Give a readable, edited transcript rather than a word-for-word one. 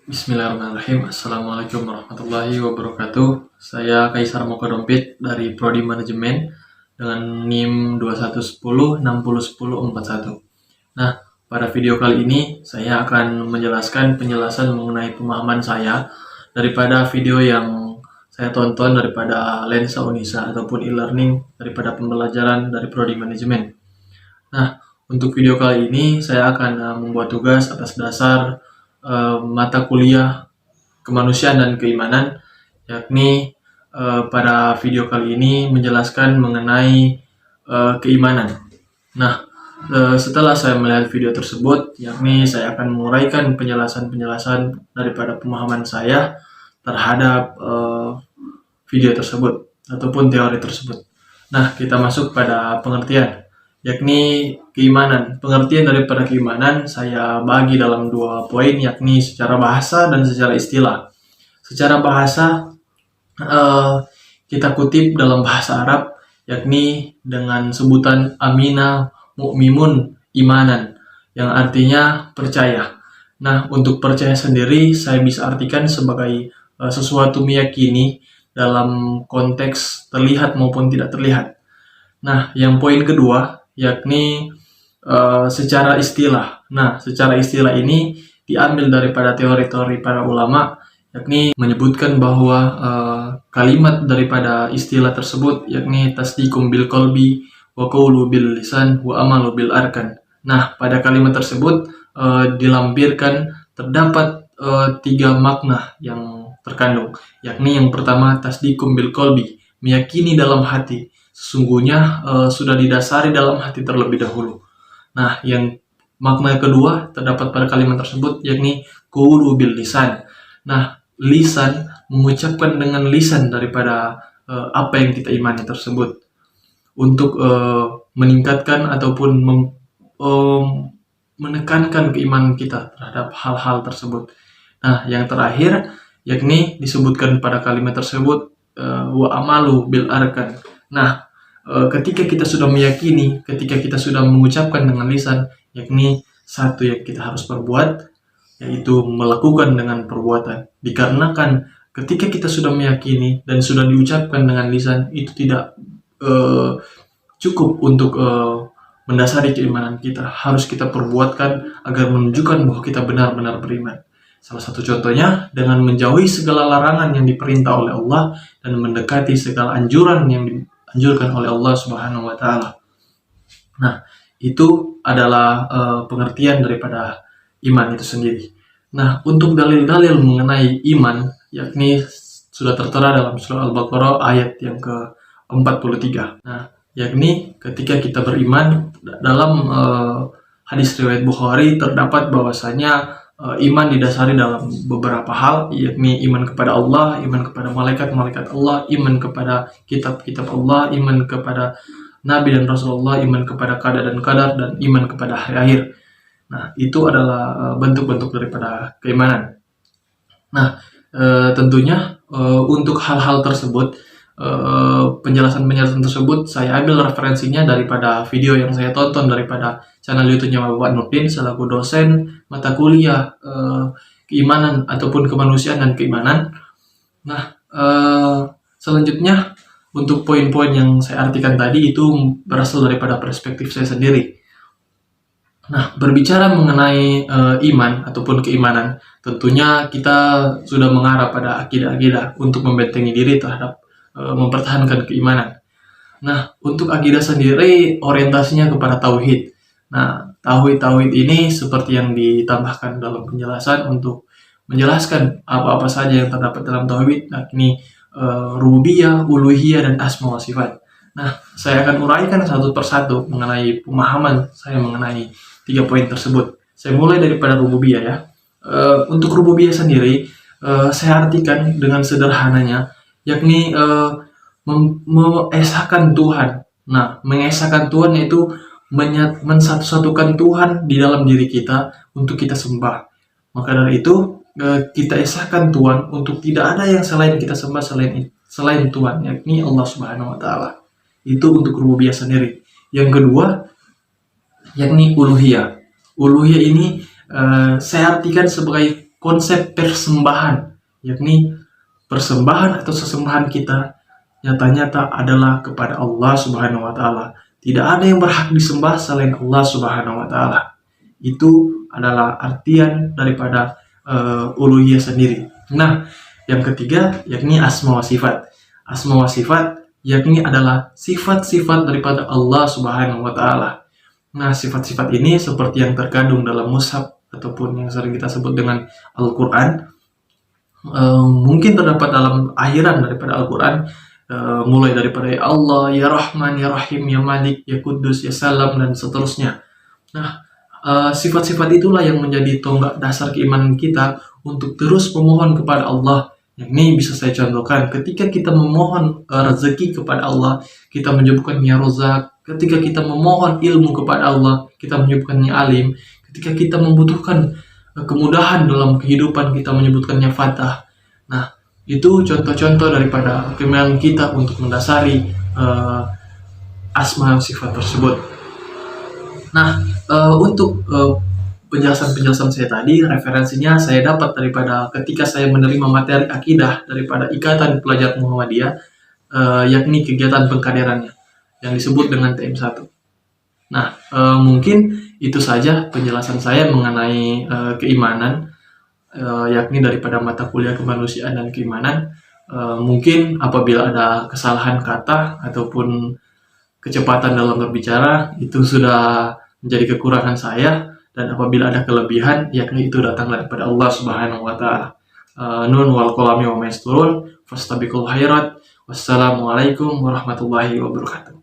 Bismillahirrahmanirrahim. Assalamualaikum warahmatullahi wabarakatuh. Saya Kaisar Moko Dompit dari Prodi Manajemen dengan NIM 2110601041. Nah, pada video kali ini saya akan menjelaskan penjelasan mengenai pemahaman saya daripada video yang saya tonton daripada Lensa Unisa ataupun e-learning daripada pembelajaran dari Prodi Manajemen. Nah, untuk video kali ini saya akan membuat tugas atas dasar mata kuliah kemanusiaan dan keimanan, yakni pada video kali ini menjelaskan mengenai keimanan. Nah, setelah saya melihat video tersebut, yakni saya akan menguraikan penjelasan-penjelasan daripada pemahaman saya terhadap video tersebut ataupun teori tersebut. Nah, kita masuk pada pengertian, yakni keimanan. Pengertian daripada keimanan saya bagi dalam dua poin, yakni secara bahasa dan secara istilah. Secara bahasa kita kutip dalam bahasa Arab, yakni dengan sebutan amina mu'mimun imanan, yang artinya percaya. Nah, untuk percaya sendiri saya bisa artikan sebagai sesuatu meyakini dalam konteks terlihat maupun tidak terlihat. Nah, yang poin kedua yakni secara istilah. Nah, secara istilah ini diambil daripada teori-teori para ulama, yakni menyebutkan bahwa kalimat daripada istilah tersebut yakni tasdiqum bil qalbi wa qawlu bil lisan wa amalu bil arkan. Nah, pada kalimat tersebut dilampirkan terdapat tiga makna yang terkandung, yakni yang pertama tasdiqum bil qalbi, meyakini dalam hati. Sesungguhnya sudah didasari dalam hati terlebih dahulu. Nah, yang makna kedua terdapat pada kalimat tersebut, yakni qawlu bil lisan. Nah, lisan mengucapkan dengan lisan daripada apa yang kita imani tersebut untuk meningkatkan ataupun menekankan keimanan kita terhadap hal-hal tersebut. Nah, yang terakhir yakni disebutkan pada kalimat tersebut wa amalu bil arkan. Nah, ketika kita sudah meyakini, ketika kita sudah mengucapkan dengan lisan, yakni satu yang kita harus perbuat, yaitu melakukan dengan perbuatan. Dikarenakan ketika kita sudah meyakini dan sudah diucapkan dengan lisan, itu tidak cukup untuk mendasari keimanan kita. Harus kita perbuatkan agar menunjukkan bahwa kita benar-benar beriman. Salah satu contohnya dengan menjauhi segala larangan yang diperintah oleh Allah dan mendekati segala anjuran yang dianjurkan oleh Allah Subhanahu wa taala. Nah, itu adalah pengertian daripada iman itu sendiri. Nah, untuk dalil-dalil mengenai iman, yakni sudah tertera dalam surah Al-Baqarah ayat yang ke-43. Nah, yakni ketika kita beriman, dalam hadis riwayat Bukhari terdapat bahwasanya iman didasari dalam beberapa hal, yakni iman kepada Allah, iman kepada malaikat-malaikat Allah, iman kepada kitab-kitab Allah, iman kepada Nabi dan Rasulullah, iman kepada qada dan qadar, dan iman kepada hari akhir. Nah, itu adalah bentuk-bentuk daripada keimanan. Nah, tentunya untuk hal-hal tersebut, penjelasan-penjelasan tersebut saya ambil referensinya daripada video yang saya tonton daripada channel YouTube-nya Bapak Nurdin selaku dosen mata kuliah keimanan ataupun kemanusiaan dan keimanan. Nah, selanjutnya untuk poin-poin yang saya artikan tadi itu berasal daripada perspektif saya sendiri. Nah, berbicara mengenai iman ataupun keimanan, tentunya kita sudah mengarah pada akidah-akidah untuk membentengi diri terhadap mempertahankan keimanan. Nah, untuk akidah sendiri orientasinya kepada tauhid. Nah, tauhid ini seperti yang ditambahkan dalam penjelasan untuk menjelaskan apa-apa saja yang terdapat dalam tauhid, yakni rububiyah, uluhiyah, dan asma wa sifat. Nah, saya akan uraikan satu persatu mengenai pemahaman saya mengenai tiga poin tersebut. Saya mulai daripada rububiyah ya. Untuk rububiyah sendiri, saya artikan dengan sederhananya, yakni mengesahkan Tuhan. Nah, mengesahkan Tuhan yaitu mensatu-satukan Tuhan di dalam diri kita untuk kita sembah. Maka dari itu kita esahkan Tuhan untuk tidak ada yang selain kita sembah selain Tuhan, yakni Allah Subhanahu wa taala. Itu untuk rububiyah sendiri. Yang kedua, yakni uluhiyah. Uluhiyah ini saya artikan sebagai konsep persembahan, yakni persembahan atau sesembahan kita nyata-nyata adalah kepada Allah Subhanahu wa taala. Tidak ada yang berhak disembah selain Allah Subhanahu wa taala. Itu adalah artian daripada uluhiyah sendiri. Nah, yang ketiga yakni asma wa sifat. Asma wa sifat yakni adalah sifat-sifat daripada Allah Subhanahu wa taala. Nah, sifat-sifat ini seperti yang terkandung dalam mushaf ataupun yang sering kita sebut dengan Al-Qur'an. Mungkin terdapat dalam akhiran daripada Al-Qur'an, mulai daripada ya Allah, ya Rahman, ya Rahim, ya Malik, ya Kudus, ya Salam, dan seterusnya. Nah, sifat-sifat itulah yang menjadi tonggak dasar keimanan kita untuk terus memohon kepada Allah. Yang ini bisa saya contohkan ketika kita memohon rezeki kepada Allah, kita menyebutkan ya Rozak. Ketika kita memohon ilmu kepada Allah, kita menyebutkannya alim. Ketika kita membutuhkan kemudahan dalam kehidupan, kita menyebutkannya Fatah. Nah, itu contoh-contoh daripada keimanan kita untuk mendasari asma sifat tersebut. Nah, untuk penjelasan-penjelasan saya tadi, referensinya saya dapat daripada ketika saya menerima materi akidah daripada Ikatan Pelajar Muhammadiyah, yakni kegiatan pengkaderannya yang disebut dengan TM1. Nah, mungkin itu saja penjelasan saya mengenai keimanan, yakni daripada mata kuliah kemanusiaan dan keimanan. Mungkin apabila ada kesalahan kata ataupun kecepatan dalam berbicara, itu sudah menjadi kekurangan saya, dan apabila ada kelebihan, yakni itu datang daripada Allah Subhanahu wa taala. Nun wal qalami wa ma yasturun, fastabiqul khairat. Wassalamualaikum warahmatullahi wabarakatuh.